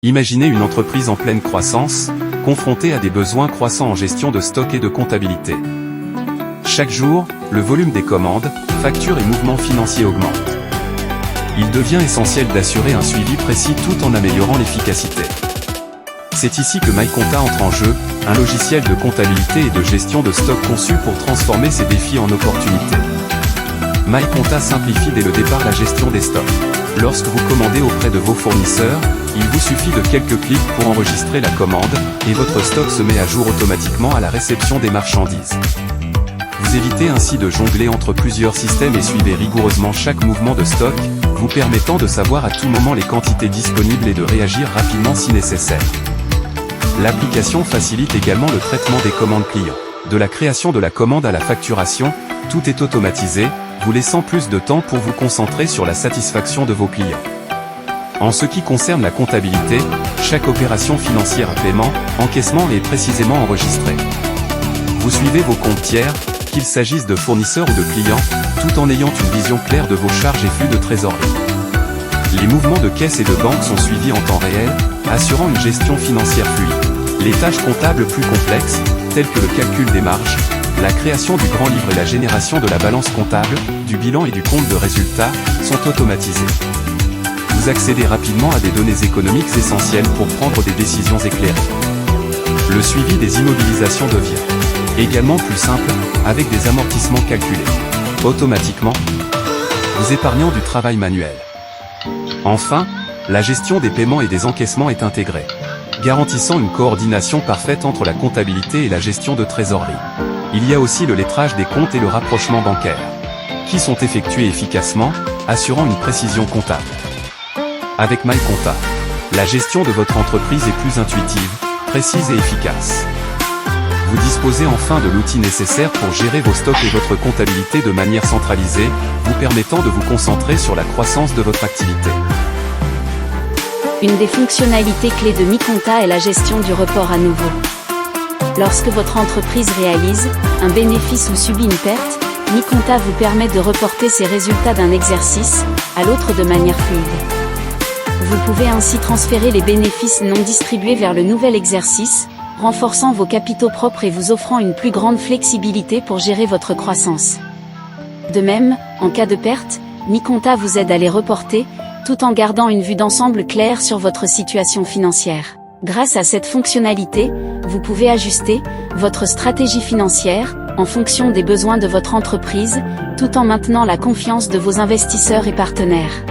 Imaginez une entreprise en pleine croissance, confrontée à des besoins croissants en gestion de stock et de comptabilité. Chaque jour, le volume des commandes, factures et mouvements financiers augmente. Il devient essentiel d'assurer un suivi précis tout en améliorant l'efficacité. C'est ici que MyCompta entre en jeu, un logiciel de comptabilité et de gestion de stock conçu pour transformer ces défis en opportunités. MyCompta simplifie dès le départ la gestion des stocks. Lorsque vous commandez auprès de vos fournisseurs, il vous suffit de quelques clics pour enregistrer la commande, et votre stock se met à jour automatiquement à la réception des marchandises. Vous évitez ainsi de jongler entre plusieurs systèmes et suivez rigoureusement chaque mouvement de stock, vous permettant de savoir à tout moment les quantités disponibles et de réagir rapidement si nécessaire. L'application facilite également le traitement des commandes clients. De la création de la commande à la facturation, tout est automatisé, vous laissant plus de temps pour vous concentrer sur la satisfaction de vos clients. En ce qui concerne la comptabilité, chaque opération financière à paiement, encaissement est précisément enregistrée. Vous suivez vos comptes tiers, qu'il s'agisse de fournisseurs ou de clients, tout en ayant une vision claire de vos charges et flux de trésorerie. Les mouvements de caisse et de banque sont suivis en temps réel, assurant une gestion financière fluide. Les tâches comptables plus complexes, telles que le calcul des marges, la création du grand livre et la génération de la balance comptable, du bilan et du compte de résultats, sont automatisées. Vous accédez rapidement à des données économiques essentielles pour prendre des décisions éclairées. Le suivi des immobilisations devient également plus simple, avec des amortissements calculés automatiquement, vous épargnant du travail manuel. Enfin, la gestion des paiements et des encaissements est intégrée, garantissant une coordination parfaite entre la comptabilité et la gestion de trésorerie. Il y a aussi le lettrage des comptes et le rapprochement bancaire, qui sont effectués efficacement, assurant une précision comptable. Avec MyCompta, la gestion de votre entreprise est plus intuitive, précise et efficace. Vous disposez enfin de l'outil nécessaire pour gérer vos stocks et votre comptabilité de manière centralisée, vous permettant de vous concentrer sur la croissance de votre activité. Une des fonctionnalités clés de MyCompta est la gestion du report à nouveau. Lorsque votre entreprise réalise un bénéfice ou subit une perte, MyCompta vous permet de reporter ces résultats d'un exercice à l'autre de manière fluide. Vous pouvez ainsi transférer les bénéfices non distribués vers le nouvel exercice, renforçant vos capitaux propres et vous offrant une plus grande flexibilité pour gérer votre croissance. De même, en cas de perte, MyCompta vous aide à les reporter, tout en gardant une vue d'ensemble claire sur votre situation financière. Grâce à cette fonctionnalité, vous pouvez ajuster votre stratégie financière en fonction des besoins de votre entreprise, tout en maintenant la confiance de vos investisseurs et partenaires.